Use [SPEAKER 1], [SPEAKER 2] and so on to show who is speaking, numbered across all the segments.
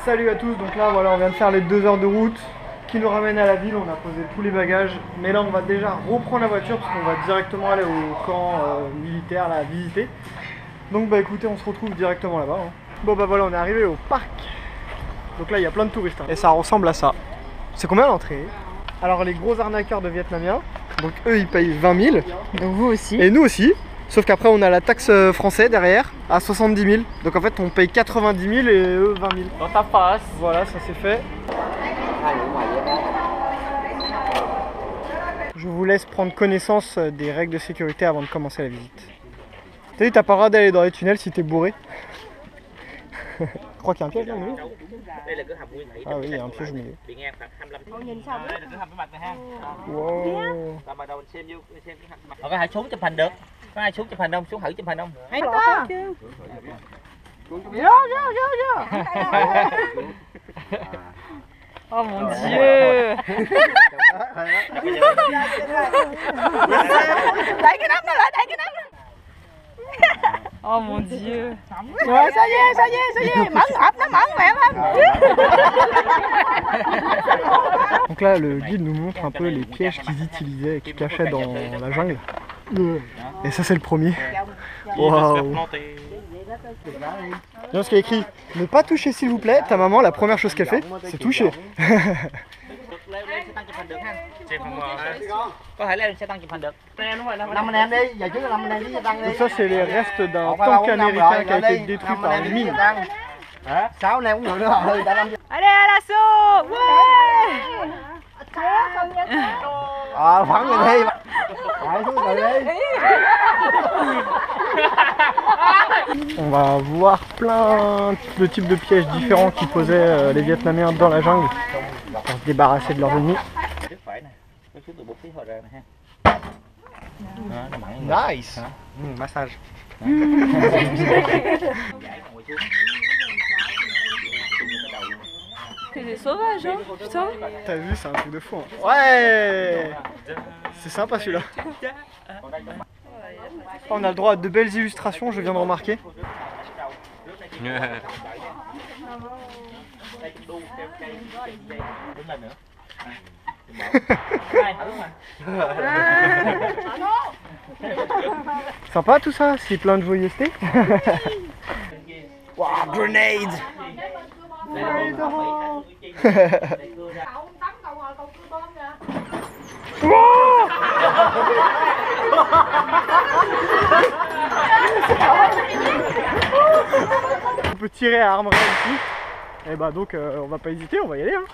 [SPEAKER 1] Salut à tous, donc là voilà on vient de faire les 2 heures de route qui nous ramènent à la ville, on a posé tous les bagages, mais là on va déjà reprendre la voiture parce qu'on va directement aller au camp militaire là à visiter. Donc bah écoutez, on se retrouve directement là-bas. Bon bah voilà, on est arrivé au parc. Donc là il y a plein de touristes et ça ressemble à ça. C'est combien l'entrée? Alors les gros arnaqueurs de Vietnamiens, donc eux ils payent 20 000.
[SPEAKER 2] Donc vous aussi.
[SPEAKER 1] Et nous aussi. Sauf qu'après on a la taxe française derrière à 70 000. Donc en fait on paye 90 000 et eux 20 000.
[SPEAKER 3] Dans ta face.
[SPEAKER 1] Voilà, ça c'est fait. Je vous laisse prendre connaissance des règles de sécurité avant de commencer la visite. T'as vu, t'as pas le droit d'aller dans les tunnels si t'es bourré. Je crois qu'il y a un piège là, oui. Ah oui, il y a un piège au milieu. Wow.
[SPEAKER 3] Có ai xuống chụp hình được? Có ai xuống chụp hình không? Xuống thử chụp hình không?
[SPEAKER 2] Hay đó. Oh mon dieu. Đẩy cái nắp nó lại, đẩy cái nắp. Oh mon dieu. Rồi sao dê, mở hộp nó mở mẹ lên.
[SPEAKER 1] Donc là le guide nous montre un peu les pièges qu'ils utilisaient et qu'ils cachaient dans la jungle. Et ça c'est le premier. Waouh. Bien ce qu'il y a écrit, ne pas toucher s'il vous plaît. Ta maman, la première chose qu'elle fait, c'est toucher. Donc ça c'est les restes d'un tank américain qui a été détruit par une mine.
[SPEAKER 2] Allez à l'assaut. Ouais.
[SPEAKER 1] On va voir plein de types de pièges différents qui posaient les Vietnamiens dans la jungle pour se débarrasser de leurs ennemis. Nice. Massage.
[SPEAKER 2] C'est des sauvages, hein, putain.
[SPEAKER 1] T'as vu, c'est un truc de fou. Hein. Ouais. C'est sympa celui-là. On a le droit à de belles illustrations, je viens de remarquer. Sympa tout ça, c'est plein de joyeuseté. Wow, grenade. On peut tirer à armes réelles ici. Et bah donc on va pas hésiter, on va y aller hein.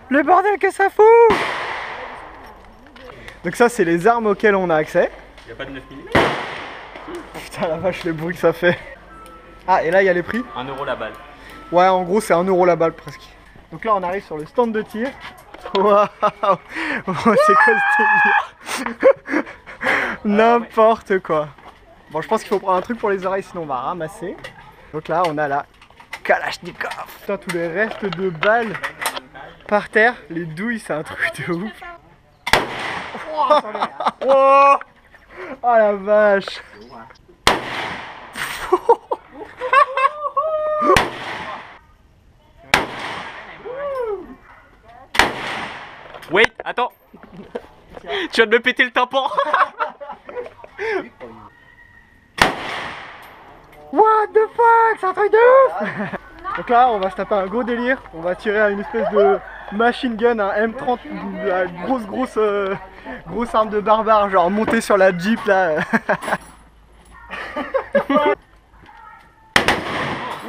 [SPEAKER 1] Le bordel que ça fout. Donc ça c'est les armes auxquelles on a accès.
[SPEAKER 3] Il a pas de 9 mm.
[SPEAKER 1] Putain la vache le bruit que ça fait. Ah et là il y a les prix.
[SPEAKER 3] 1 euro la balle.
[SPEAKER 1] Ouais en gros c'est 1 euro la balle presque. Donc là on arrive sur le stand de tir. Waouh. Oh, c'est quoi ce délire. N'importe quoi. Bon je pense qu'il faut prendre un truc pour les oreilles sinon on va ramasser. Donc là on a la Kalachnikov. Putain tous les restes de balles par terre. Les douilles c'est un truc de ouf. Oh, oh la vache.
[SPEAKER 3] Wait, attends. Tu viens de me péter le tympan.
[SPEAKER 1] What the fuck, c'est un truc de ouf. Donc là on va se taper un gros délire. On va tirer à une espèce de machine gun, un M30, la grosse arme de barbare, genre montée sur la Jeep là.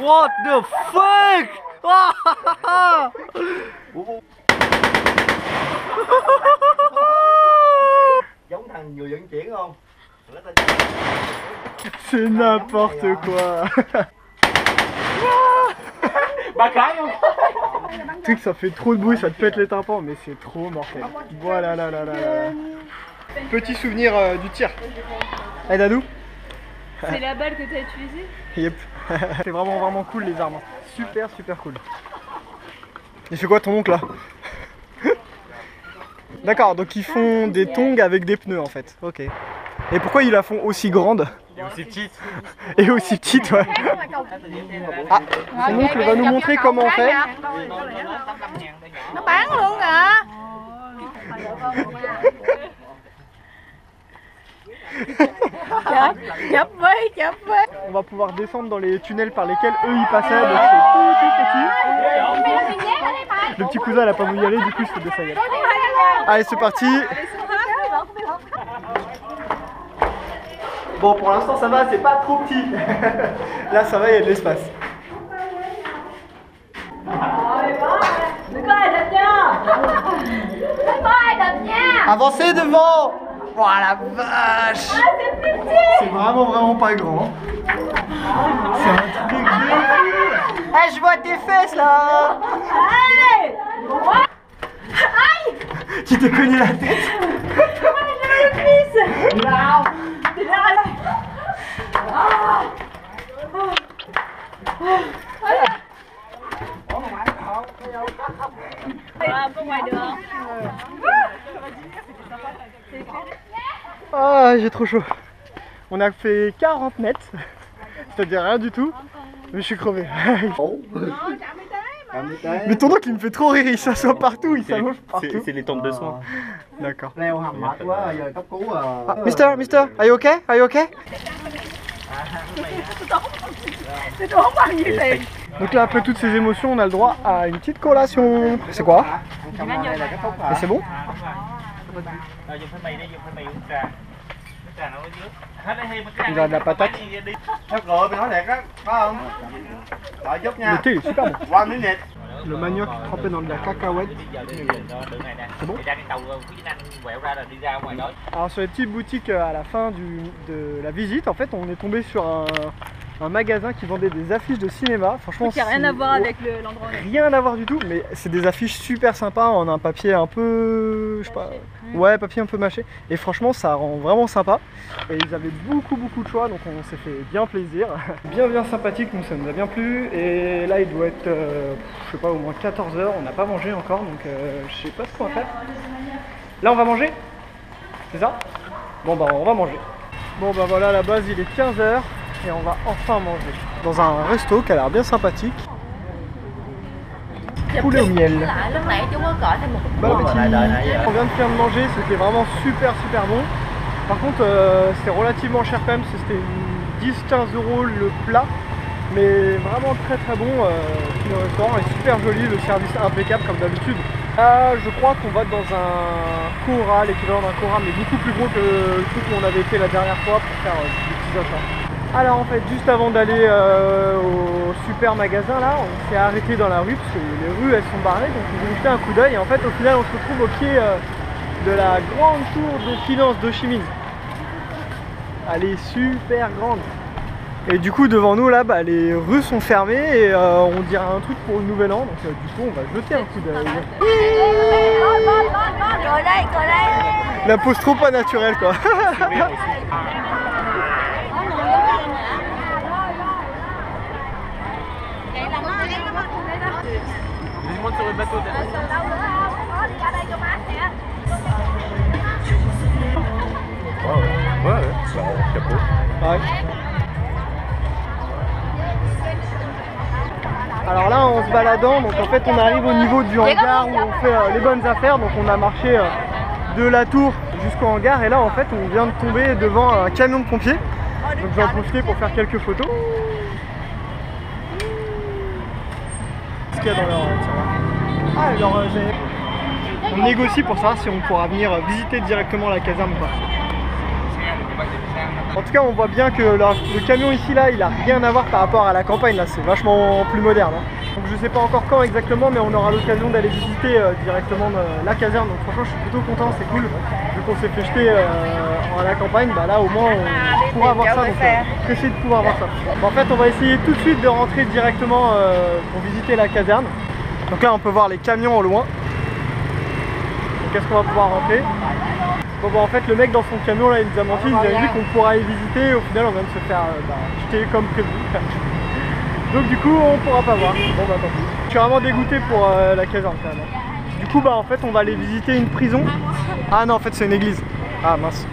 [SPEAKER 1] What the fuck. C'est n'importe quoi. Le truc ça fait trop de bruit, ça te pète les tympans, mais c'est trop mortel. Voilà là là là là. Petit souvenir du tir. Allez Dadou.
[SPEAKER 2] C'est la balle que t'as utilisée?
[SPEAKER 1] Yep. C'est vraiment cool les armes. Super cool. Il fait quoi ton oncle là? D'accord, donc ils font des tongs avec des pneus en fait. Ok. Et pourquoi ils la font aussi grande?
[SPEAKER 3] Et aussi petite.
[SPEAKER 1] Et aussi petite, ouais. Ah, son oncle va nous montrer comment on fait.
[SPEAKER 2] Nó bán luôn à. Chụp với.
[SPEAKER 1] On va pouvoir descendre dans les tunnels par lesquels eux ils passaient, donc c'est tout petit. Le petit cousin il a pas voulu y aller, du coup je fais de ça y aller. Allez c'est parti. Bon pour l'instant ça va, c'est pas trop petit. Là ça va, il y a de l'espace. Avancez devant. Oh la vache. C'est vraiment pas grand. C'est un truc de fou. Eh je vois tes fesses là. Tu t'es cogné la tête. Ah j'ai trop chaud. On a fait 40 mètres, c'est-à-dire rien du tout, mais je suis crevé. Mais ton oncle il me fait trop rire, il s'assoit partout, il s'allonge partout.
[SPEAKER 3] C'est les tentes de soins.
[SPEAKER 1] D'accord. Mister, are you okay? Are you okay? Donc là après toutes ces émotions, on a le droit à une petite collation. C'est quoi? Et c'est bon? Il a de la patate. Le thé est super bon. Le manioc trempé dans de la cacahuète. C'est bon? Alors sur les petites boutiques à la fin de la visite, en fait on est tombé sur un magasin qui vendait des affiches de cinéma. Franchement,
[SPEAKER 2] qui n'a rien à voir avec l'endroit.
[SPEAKER 1] Rien à voir du tout, mais c'est des affiches super sympas en un papier un peu, je sais pas, ouais, papier un peu mâché. Et franchement, ça rend vraiment sympa. Et ils avaient beaucoup de choix, donc on s'est fait bien plaisir. Bien sympathique, nous ça nous a bien plu. Et là, il doit être, je sais pas, au moins 14 h. On n'a pas mangé encore, donc je sais pas ce qu'on va faire. Là, on va manger? C'est ça? Bon bah, on va manger. Bon bah voilà, à la base, il est 15 h. Et on va enfin manger dans un resto qui a l'air bien sympathique. Poulet au miel. Bon appétit. On vient de faire de manger, c'était vraiment super bon. Par contre c'est relativement cher quand même, c'était 10-15 € le plat. Mais vraiment très bon, le restaurant est super joli, le service impeccable comme d'habitude. Là je crois qu'on va être dans un Cora, l'équivalent d'un Cora mais beaucoup plus gros que le truc où on avait été la dernière fois pour faire des petits achats. Alors en fait juste avant d'aller au super magasin là, on s'est arrêté dans la rue parce que les rues elles sont barrées, donc on a jeté un coup d'œil et en fait au final on se retrouve au pied de la grande tour de finance d'Ho Chi Minh. Elle est super grande. Et du coup devant nous là les rues sont fermées et on dirait un truc pour le nouvel an, donc du coup on va jeter un coup d'œil. La pose trop pas naturelle quoi.
[SPEAKER 3] Je monte sur le bateau. Ouais, chapeau.
[SPEAKER 1] Ouais. Alors là en se baladant, donc en fait on arrive au niveau du hangar où on fait les bonnes affaires, donc on a marché de la tour jusqu'au hangar et là en fait on vient de tomber devant un camion de pompiers, donc je vais en profiter pour faire quelques photos. Qu'est-ce qu'il y a dans leur tiroir? Ah alors on négocie pour savoir si on pourra venir visiter directement la caserne ou pas. En tout cas on voit bien que le camion ici là il a rien à voir par rapport à la campagne, là c'est vachement plus moderne hein. Donc je sais pas encore quand exactement mais on aura l'occasion d'aller visiter directement la caserne, donc franchement je suis plutôt content, c'est cool. Vu qu'on s'est fait jeter à la campagne, bah là au moins on pourra voir ça, donc pressé de pouvoir voir ça. Bon, en fait on va essayer tout de suite de rentrer directement pour visiter la caserne. Donc là on peut voir les camions au loin. Donc est-ce qu'on va pouvoir rentrer? Bon bah en fait le mec dans son camion là il nous a menti, il nous avait dit qu'on pourra y visiter, au final on vient de se faire jeter comme prévu. Donc du coup on pourra pas voir, bon bah tant pis. Je suis vraiment dégoûté pour la caserne quand même. Du coup bah en fait on va aller visiter une prison. Ah non en fait c'est une église. Ah mince.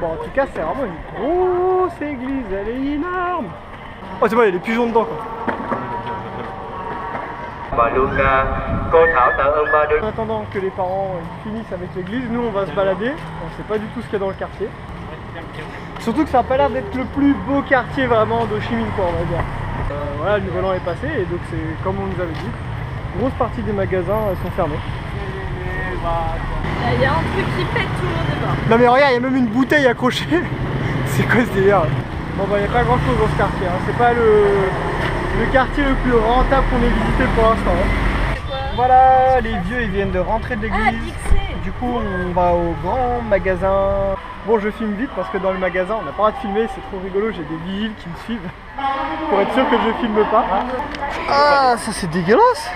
[SPEAKER 1] Bon, en tout cas, c'est vraiment une grosse église, elle est énorme. Oh, c'est bon, il y a des pigeons dedans quoi. En attendant que les parents finissent avec l'église, nous on va se balader. On sait pas du tout ce qu'il y a dans le quartier. Surtout que ça n'a pas l'air d'être le plus beau quartier vraiment d'Ho Chi Minh quoi, on va dire. Voilà, le nouvel an est passé et donc c'est comme on nous avait dit. Grosse partie des magasins sont fermés.
[SPEAKER 2] Il y a un truc qui pète, tout le monde est mort.
[SPEAKER 1] Non mais regarde, il y a même une bouteille accrochée. C'est quoi ce délire? Bon bah il n'y a pas grand chose dans ce quartier, hein. C'est pas le quartier le plus rentable qu'on ait visité pour l'instant. Hein. Voilà, les vieux ils viennent de rentrer de l'église. Du coup on va au grand magasin. Bon je filme vite parce que dans le magasin on n'a pas le droit de filmer, c'est trop rigolo, j'ai des vigiles qui me suivent. Pour être sûr que je filme pas. Ah ça c'est dégueulasse.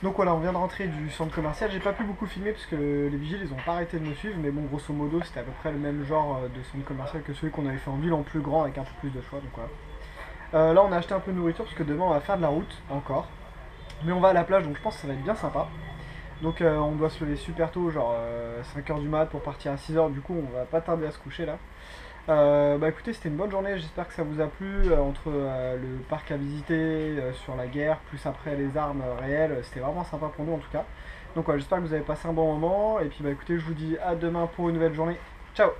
[SPEAKER 1] Donc voilà, on vient de rentrer du centre commercial. J'ai pas pu beaucoup filmer parce que les vigiles ils ont pas arrêté de me suivre, mais bon grosso modo c'était à peu près le même genre de centre commercial que celui qu'on avait fait en ville, en plus grand avec un peu plus de choix, donc voilà. Là on a acheté un peu de nourriture parce que demain on va faire de la route encore, mais on va à la plage donc je pense que ça va être bien sympa. Donc on doit se lever super tôt, genre 5h du mat pour partir à 6h, du coup on va pas tarder à se coucher là. Bah écoutez, c'était une bonne journée, j'espère que ça vous a plu, entre le parc à visiter, sur la guerre, plus après les armes réelles, c'était vraiment sympa pour nous en tout cas. Donc voilà, j'espère que vous avez passé un bon moment, et puis bah écoutez, je vous dis à demain pour une nouvelle journée, ciao!